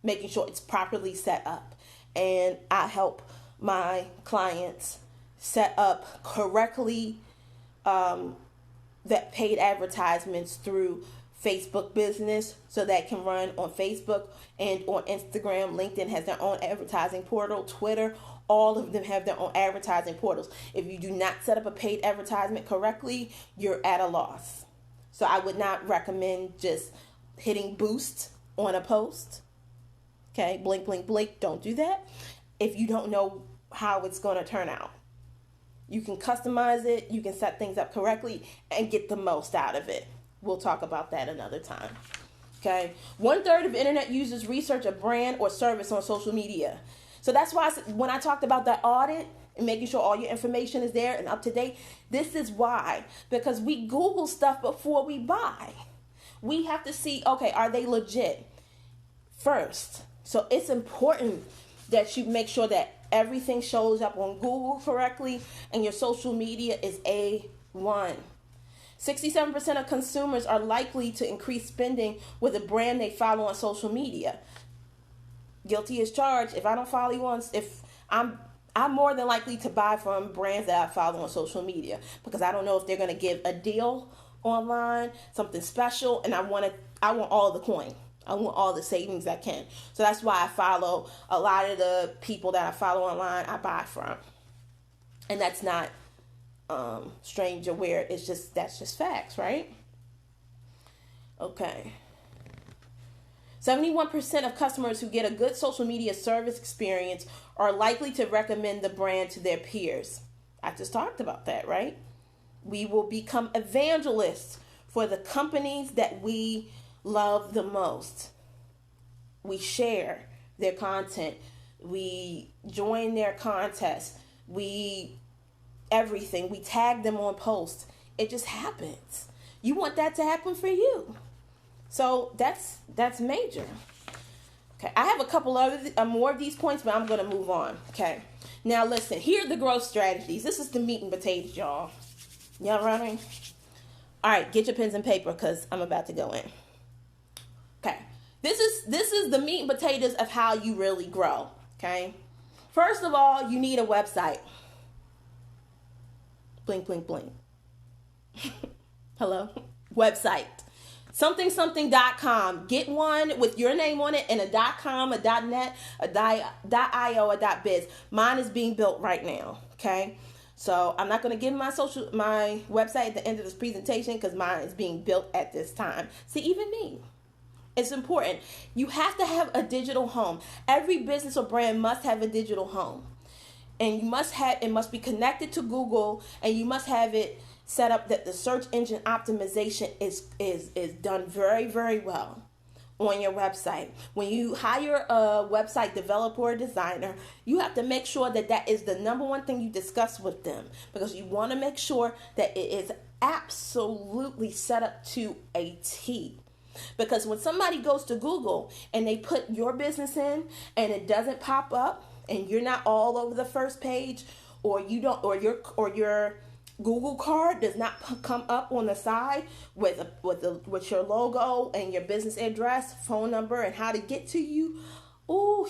making sure it's properly set up. And I help my clients set up correctly that paid advertisements through Facebook business, so that can run on Facebook and on Instagram. LinkedIn has their own advertising portal. Twitter, all of them have their own advertising portals. If you do not set up a paid advertisement correctly, you're at a loss. So I would not recommend just hitting boost on a post. Okay, blink, blink, blink. Don't do that if you don't know how it's going to turn out. You can customize it. You can set things up correctly and get the most out of it. We'll talk about that another time. Okay. 1/3 of internet users research a brand or service on social media. So that's why when I talked about that audit and making sure all your information is there and up to date, this is why. Because we Google stuff before we buy. We have to see, okay, are they legit first? So it's important that you make sure that everything shows up on Google correctly and your social media is A1. 67% of consumers are likely to increase spending with a brand they follow on social media. Guilty as charged. If I don't follow you if I'm more than likely to buy from brands that I follow on social media, because I don't know if they're going to give a deal online, something special, and I want all the coin. I want all the savings I can. So that's why I follow a lot of the people that I follow online. I buy from, and that's not strange or weird. That's just facts, right? Okay. 71% of customers who get a good social media service experience are likely to recommend the brand to their peers. I just talked about that, right? We will become evangelists for the companies that we love the most. We share their content. We join their contests. Everything. We tag them on posts. It just happens. You want that to happen for you. So that's major. Okay, I have a couple more of these points, but I'm going to move on. Okay, now listen. Here are the growth strategies. This is the meat and potatoes, y'all. Y'all running? All right, get your pens and paper because I'm about to go in. Okay, this is the meat and potatoes of how you really grow. Okay, first of all, you need a website. Blink, blink, blink. Hello? Website. Something.com. Get one with your name on it and a .com, a .net, a .io, a .biz. Mine is being built right now. Okay? So I'm not going to give my website at the end of this presentation because mine is being built at this time. See, even me. It's important. You have to have a digital home. Every business or brand must have a digital home. And it must be connected to Google, and you must have it set up that the search engine optimization is done very, very well on your website. When you hire a website developer or designer, you have to make sure that is the number one thing you discuss with them, because you want to make sure that it is absolutely set up to a T. Because when somebody goes to Google and they put your business in and it doesn't pop up, and you're not all over the first page, or your Google card does not come up on the side with your logo and your business address, phone number, and how to get to you,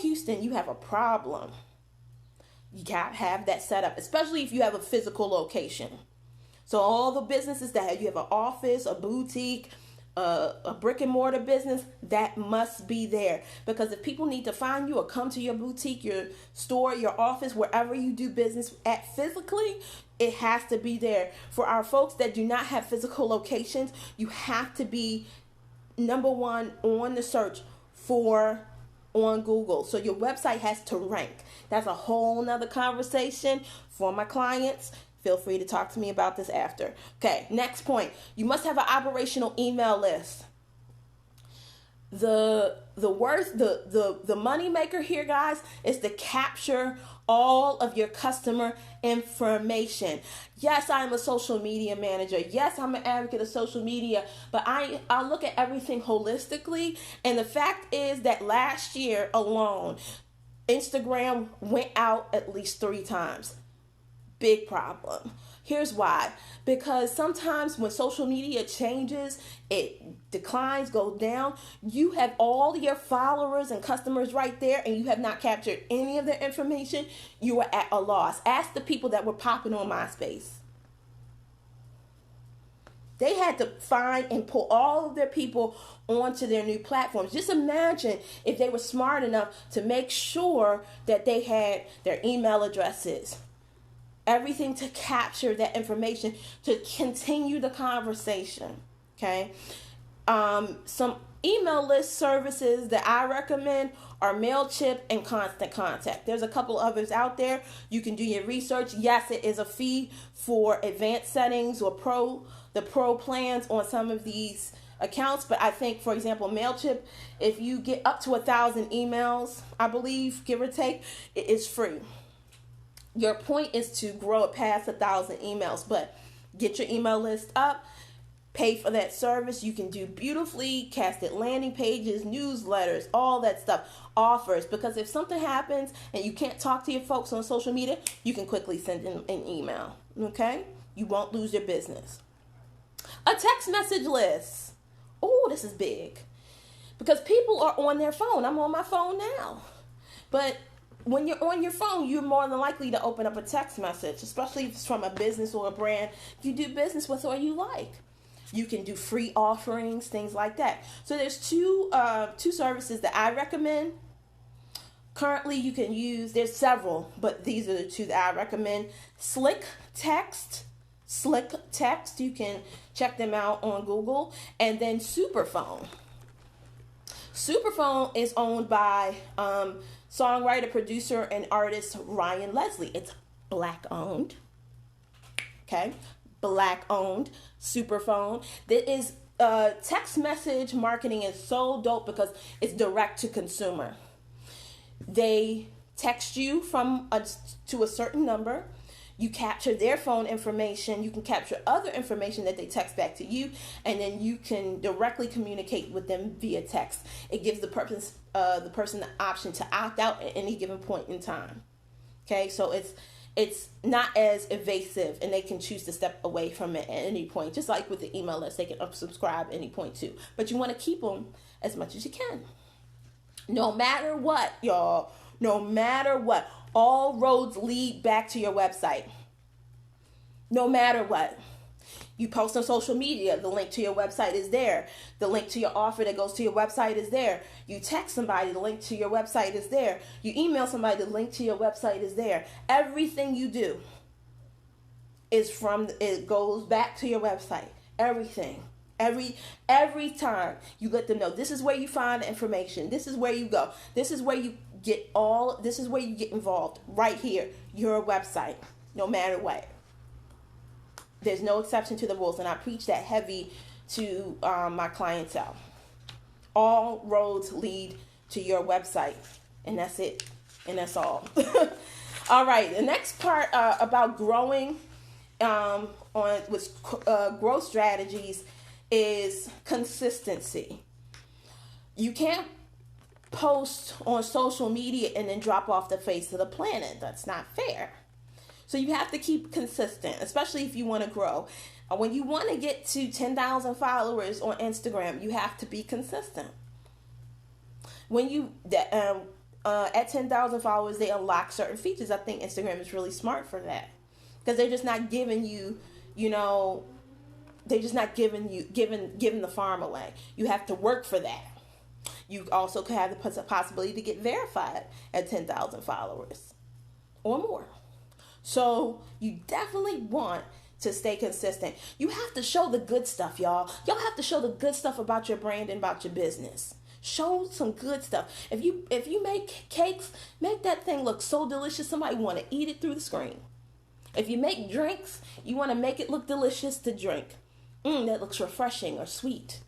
Houston, you have a problem. You gotta have that set up, especially if you have a physical location. So all the businesses you have an office, a boutique, a brick and mortar business, that must be there. Because if people need to find you or come to your boutique, your store, your office, wherever you do business at physically, it has to be there. For our folks that do not have physical locations, you have to be number one on the search on Google. So your website has to rank. That's a whole nother conversation for my clients. Feel free to talk to me about this after. Okay, next point. You must have an operational email list. The money maker here, guys, is to capture all of your customer information. Yes, I'm a social media manager. Yes, I'm an advocate of social media, but I look at everything holistically. And the fact is that last year alone, Instagram went out at least 3 times. Big problem. Here's why. Because sometimes when social media changes, it declines, goes down. You have all your followers and customers right there, and you have not captured any of their information. You are at a loss. Ask the people that were popping on MySpace. They had to find and pull all of their people onto their new platforms. Just imagine if they were smart enough to make sure that they had their email addresses, everything to capture that information to continue the conversation. Okay. Some email list services that I recommend are MailChimp and Constant Contact. There's a couple others out there. You can do your research. Yes, it is a fee for advanced settings or the pro plans on some of these accounts. But I think, for example, MailChimp, if you get up to 1,000 emails, I believe, give or take, it is free. Your point is to grow it past 1,000 emails, but get your email list up, pay for that service. You can do beautifully casted landing pages, newsletters, all that stuff, offers, because if something happens and you can't talk to your folks on social media, you can quickly send them an email, okay? You won't lose your business. A text message list. Oh, this is big, because people are on their phone. I'm on my phone now, but when you're on your phone, you're more than likely to open up a text message, especially if it's from a business or a brand you do business with or you like. You can do free offerings, things like that. So there's two services that I recommend. Currently, you can use, there's several, but these are the 2 that I recommend. Slick Text, you can check them out on Google. And then Superphone. Superphone is owned by songwriter, producer, and artist Ryan Leslie. It's Black owned. Okay, Black owned. Superphone. There is text message marketing is so dope because it's direct to consumer. They text you to a certain number. You capture their phone information. You can capture other information that they text back to you, and then you can directly communicate with them via text. It gives the person the option to opt out at any given point in time. Okay, so it's not as evasive, and they can choose to step away from it at any point. Just like with the email list, they can unsubscribe at any point too. But you want to keep them as much as you can. No matter what, y'all. No matter what. All roads lead back to your website. No matter what. You post on social media, the link to your website is there. The link to your offer that goes to your website is there. You text somebody, the link to your website is there. You email somebody, the link to your website is there. Everything you do it goes back to your website. Everything. Every time you let them know, this is where you find the information. This is where you go. This is where you get involved. Right here, your website, no matter what. There's no exception to the rules, and I preach that heavy to my clientele. All roads lead to your website, and that's it, and that's all. All right, the next part about growing with growth strategies is consistency. You can't post on social media and then drop off the face of the planet. That's not fair. So you have to keep consistent, especially if you want to grow. When you want to get to 10,000 followers on Instagram, you have to be consistent. When you at 10,000 followers, they unlock certain features. I think Instagram is really smart for that, because they're just not giving you, they're just not giving the farm away. You have to work for that. You also could have the possibility to get verified at 10,000 followers or more. So you definitely want to stay consistent. You have to show the good stuff, y'all. Y'all have to show the good stuff about your brand and about your business. Show some good stuff. If you make cakes, make that thing look so delicious somebody want to eat it through the screen. If you make drinks, you want to make it look delicious to drink. That looks refreshing or sweet.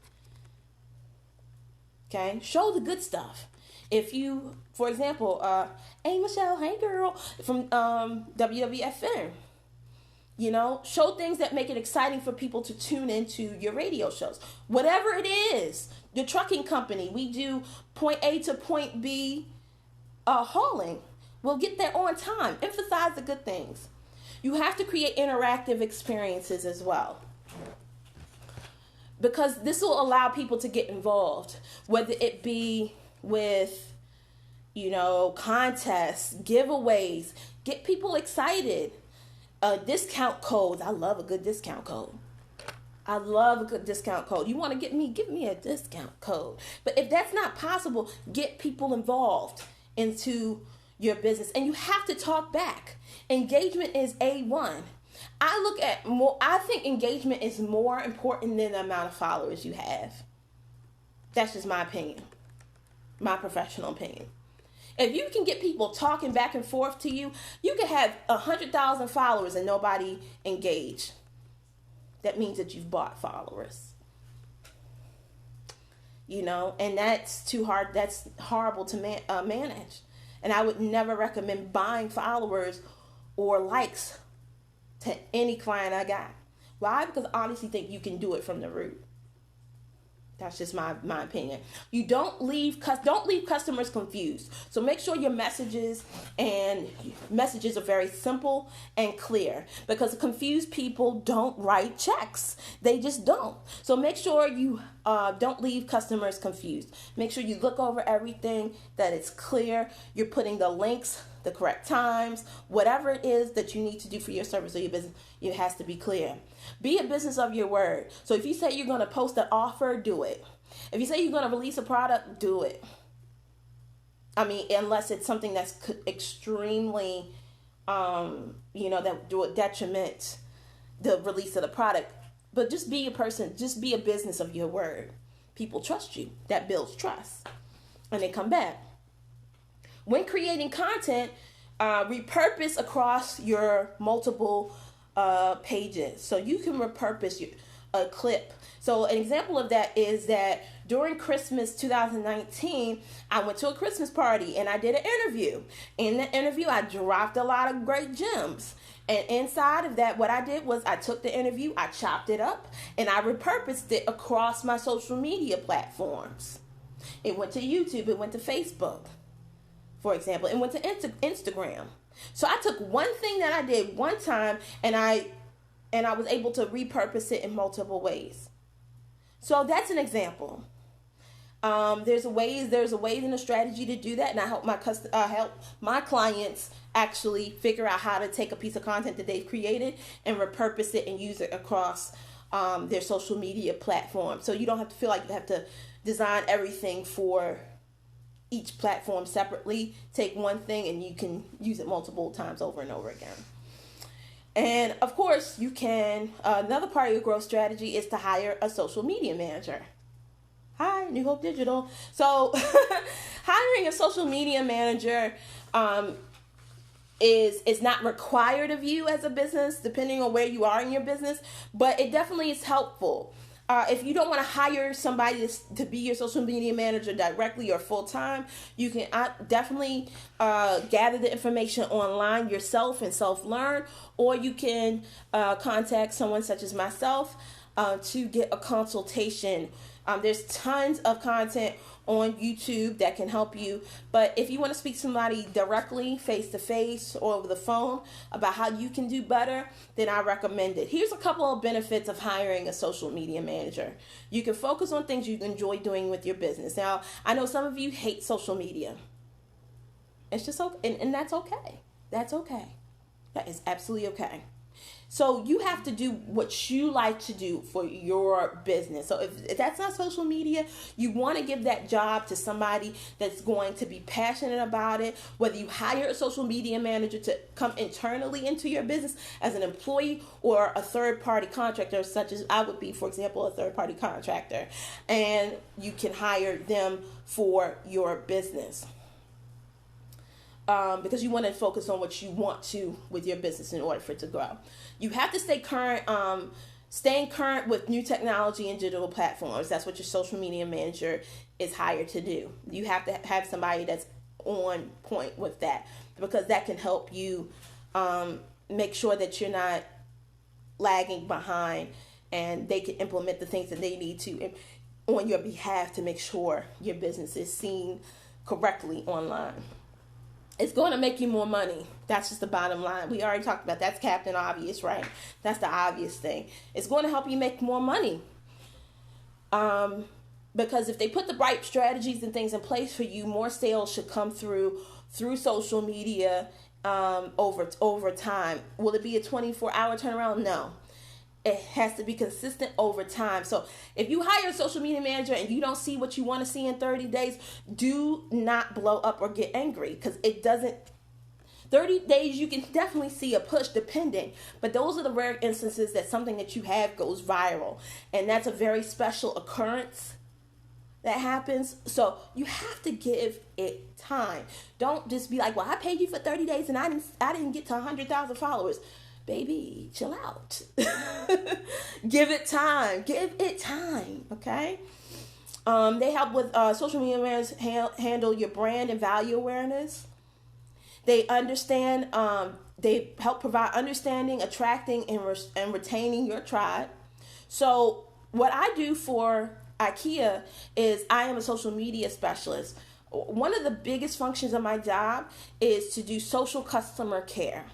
Okay? Show the good stuff. If you, for example, hey Michelle, hey girl, from WWFN, show things that make it exciting for people to tune into your radio shows. Whatever it is, your trucking company, we do point A to point B hauling. We'll get there on time. Emphasize the good things. You have to create interactive experiences as well, because this will allow people to get involved, whether it be with, contests, giveaways. Get people excited. Discount codes. I love a good discount code. You want to give me a discount code. But if that's not possible, get people involved into your business, and you have to talk back. Engagement is A1. I think engagement is more important than the amount of followers you have. That's just my opinion. My professional opinion. If you can get people talking back and forth to you, you can have 100,000 followers and nobody engaged. That means that you've bought followers. And that's too hard. That's horrible to manage. And I would never recommend buying followers or likes to any client I got. Why? Because I honestly think you can do it from the root. That's just my opinion. You don't leave customers confused. So make sure your messages are very simple and clear, because confused people don't write checks. They just don't. So make sure you don't leave customers confused. Make sure you look over everything, that it's clear. You're putting the links, the correct times, whatever it is that you need to do for your service or your business, it has to be clear. Be a business of your word. So if you say you're going to post an offer, do it. If you say you're going to release a product, do it. Unless it's something that's extremely, that do a detriment the release of the product. But just be a person, just be a business of your word. People trust you. That builds trust. And they come back. When creating content, repurpose across your multiple pages. So you can repurpose a clip. So an example of that is that during Christmas 2019, I went to a Christmas party and I did an interview. In the interview, I dropped a lot of great gems. And inside of that, what I did was I took the interview, I chopped it up, and I repurposed it across my social media platforms. It went to YouTube, it went to Facebook, for example. It went to Instagram. So I took one thing that I did one time and I was able to repurpose it in multiple ways. So that's an example. There's a ways and a strategy to do that, and I help my clients actually figure out how to take a piece of content that they've created and repurpose it and use it across their social media platform. So you don't have to feel like you have to design everything for each platform separately. Take one thing and you can use it multiple times over and over again. And of course, you can, another part of your growth strategy is to hire a social media manager. Hi, New Hope Digital. So hiring a social media manager is not required of you as a business, depending on where you are in your business, but it definitely is helpful. If you don't want to hire somebody to be your social media manager directly or full time, you can definitely gather the information online yourself and self-learn, or you can contact someone such as myself to get a consultation. There's tons of content on YouTube that can help you. But if you want to speak to somebody directly, face to face or over the phone about how you can do better, then I recommend it. Here's a couple of benefits of hiring a social media manager. You can focus on things you enjoy doing with your business. Now, I know some of you hate social media. It's just okay, and that's okay. That's okay. That is absolutely okay. So you have to do what you like to do for your business. So if that's not social media, you want to give that job to somebody that's going to be passionate about it. Whether you hire a social media manager to come internally into your business as an employee, or a third-party contractor, such as I would be, for example, a third-party contractor, and you can hire them for your business. Because you want to focus on what you want to with your business in order for it to grow. You have to stay current, staying current with new technology and digital platforms. That's what your social media manager is hired to do. You have to have somebody that's on point with that, because that can help you make sure that you're not lagging behind, and they can implement the things that they need to on your behalf to make sure your business is seen correctly online. It's going to make you more money. That's just the bottom line. We already talked about that's Captain Obvious, right? That's the obvious thing. It's going to help you make more money. Because if they put the right strategies and things in place for you, more sales should come through social media over time. Will it be a 24-hour turnaround? No. It has to be consistent over time. So if you hire a social media manager and you don't see what you want to see in 30 days, do not blow up or get angry, because it doesn't. 30 days, you can definitely see a push depending, but those are the rare instances that something that you have goes viral. And that's a very special occurrence that happens. So you have to give it time. Don't just be like, well, I paid you for 30 days and I didn't get to 100,000 followers. Baby, chill out. Give it time. Give it time. Okay. They help with social media managers handle your brand and value awareness. They understand. They help provide understanding, attracting, and retaining your tribe. So what I do for IKEA is I am a social media specialist. One of the biggest functions of my job is to do social customer care,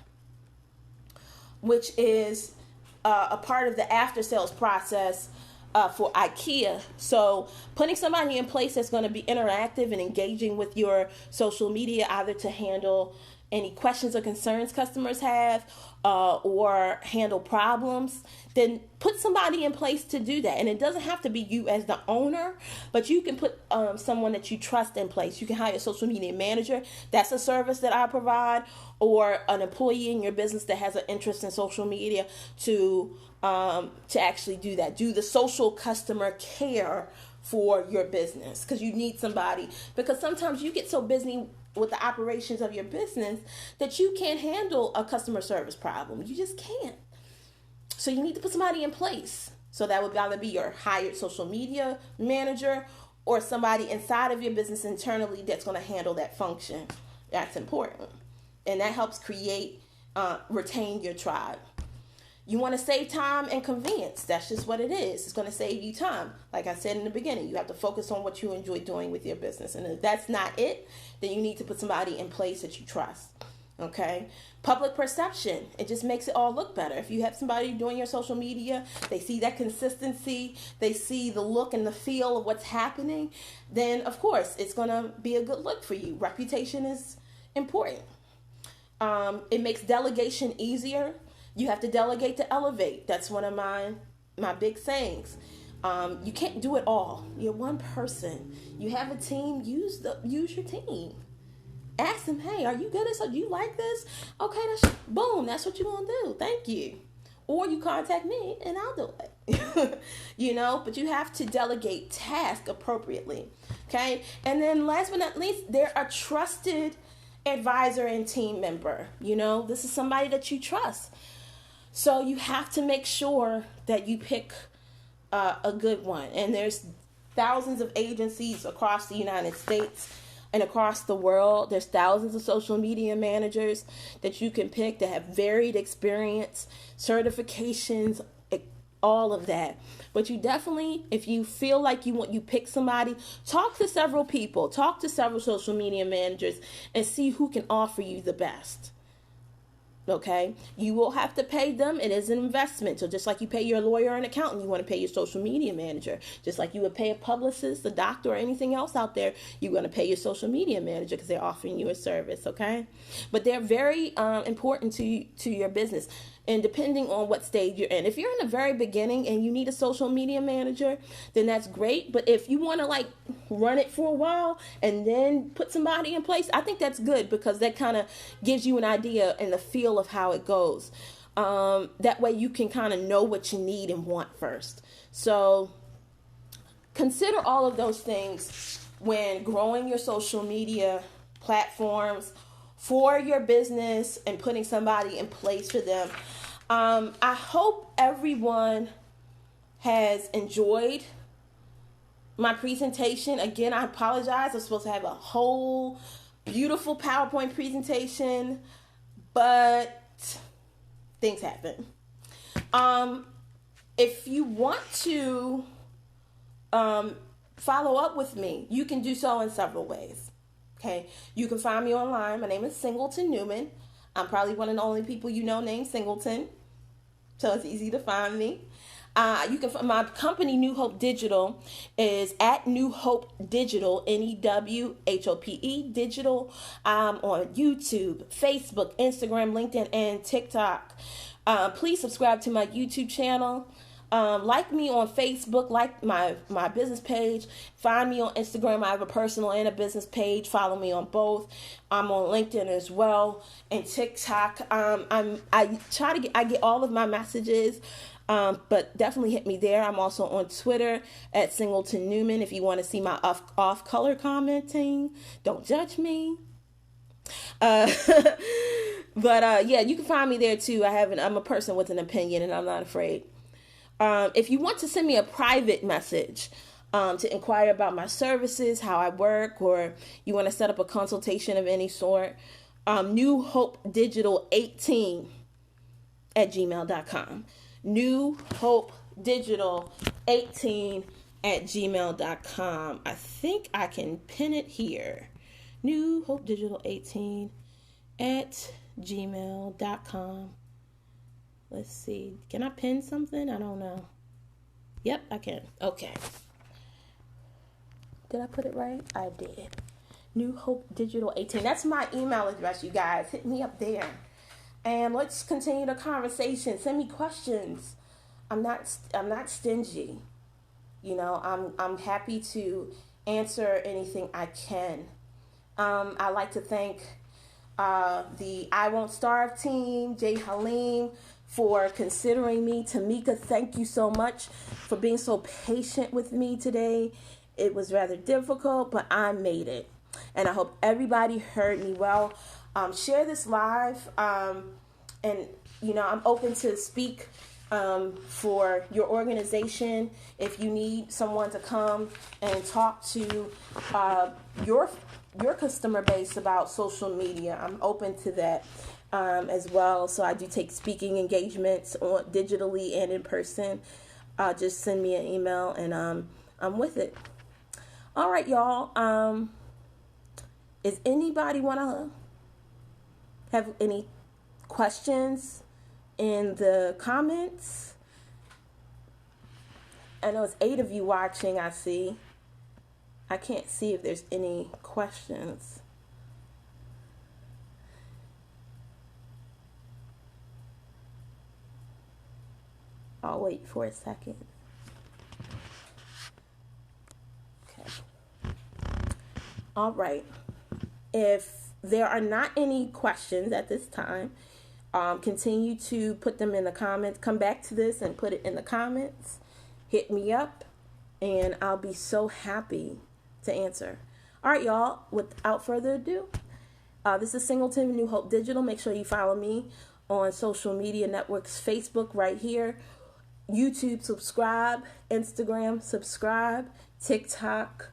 which is a part of the after sales process for IKEA. So putting somebody in place that's going to be interactive and engaging with your social media, either to handle any questions or concerns customers have, or handle problems, then put somebody in place to do that. And it doesn't have to be you as the owner, but you can put someone that you trust in place. You can hire a social media manager. That's a service that I provide, or an employee in your business that has an interest in social media to actually do that. Do the social customer care for your business, because you need somebody, because sometimes you get so busy with the operations of your business that you can't handle a customer service problem. You just can't. So you need to put somebody in place. So that would either be your hired social media manager or somebody inside of your business internally that's going to handle that function. That's important. And that helps retain your tribe. You want to save time and convenience. That's just what it is. It's going to save you time. Like I said in the beginning, you have to focus on what you enjoy doing with your business. And if that's not it, then you need to put somebody in place that you trust. Okay? Public perception. It just makes it all look better. If you have somebody doing your social media, they see that consistency, they see the look and the feel of what's happening, then of course it's going to be a good look for you. Reputation is important. It makes delegation easier. You have to delegate to elevate. That's one of my big sayings. You can't do it all. You're one person. You have a team. Use your team. Ask them, hey, are you good at this? Do you like this? Okay, boom. That's what you want to do. Thank you. Or you contact me and I'll do it. But you have to delegate tasks appropriately. Okay. And then last but not least, they're a trusted advisor and team member. This is somebody that you trust. So you have to make sure that you pick a good one. And there's thousands of agencies across the United States and across the world. There's thousands of social media managers that you can pick that have varied experience, certifications, all of that. But you definitely, if you feel like you pick somebody, talk to several people, talk to several social media managers and see who can offer you the best. Okay, you will have to pay them. It is an investment. So just like you pay your lawyer or an accountant, you want to pay your social media manager. Just like you would pay a publicist, a doctor, or anything else out there, you're going to pay your social media manager because they're offering you a service. Okay, but they're very important to your business. and depending on what stage you're in. If you're in the very beginning and you need a social media manager, then that's great. But if you want to like run it for a while and then put somebody in place, I think that's good, because that kind of gives you an idea and the feel of how it goes. That way you can kind of know what you need and want first. So consider all of those things when growing your social media platforms for your business and putting somebody in place for them. I hope everyone has enjoyed my presentation. Again, I apologize. I was supposed to have a whole beautiful PowerPoint presentation, but things happen. If you want to follow up with me, you can do so in several ways. Okay, you can find me online. My name is Singleton Newman. I'm probably one of the only people you know named Singleton, so it's easy to find me. You can find my company, New Hope Digital, is at New Hope Digital, NEWHOPE Digital, on YouTube, Facebook, Instagram, LinkedIn, and TikTok. Please subscribe to my YouTube channel. Like me on Facebook, like my business page. Find me on Instagram. I have a personal and a business page. Follow me on both. I'm on LinkedIn as well, and TikTok. I get all of my messages, but definitely hit me there. I'm also on Twitter at Singleton Newman. If you want to see my off color commenting, don't judge me. But yeah, you can find me there too. I'm a person with an opinion, and I'm not afraid. If you want to send me a private message to inquire about my services, how I work, or you want to set up a consultation of any sort, New Hope Digital 18 at gmail.com. New Hope Digital 18 at gmail.com. I think I can pin it here. New Hope Digital 18 at gmail.com. Let's see. Can I pin something? I don't know. Yep, I can. Okay. Did I put it right? I did. New Hope Digital 18. That's my email address, you guys. Hit me up there. And let's continue the conversation. Send me questions. I'm not stingy. You know, I'm happy to answer anything I can. I like to thank the I Won't Starve team, Jay Halim, for considering me. Tamika, thank you so much for being so patient with me today. It was rather difficult, but I made it. And I hope everybody heard me well. Share this live. And, you know, I'm open to speak for your organization. If you need someone to come and talk to your customer base about social media, I'm open to that. As well. So I do take speaking engagements digitally and in person. Just send me an email and I'm with it. All right, y'all. Is anybody want to have any questions in the comments? I know it's 8 of you watching, I see. I can't see if there's any questions. I'll wait for a second. Okay. All right. If there are not any questions at this time, continue to put them in the comments. Come back to this and put it in the comments. Hit me up, and I'll be so happy to answer. All right, y'all. Without further ado, this is Singleton, New Hope Digital. Make sure you follow me on social media networks. Facebook right here. YouTube, subscribe. Instagram, subscribe. TikTok.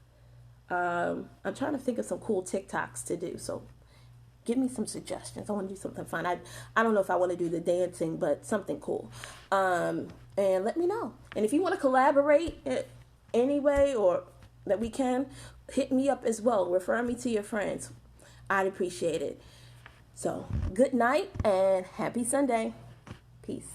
I'm trying to think of some cool TikToks to do. So give me some suggestions. I want to do something fun. I don't know if I want to do the dancing, but something cool. And let me know. And if you want to collaborate anyway, or that we can, hit me up as well. Refer me to your friends. I'd appreciate it. So good night and happy Sunday. Peace.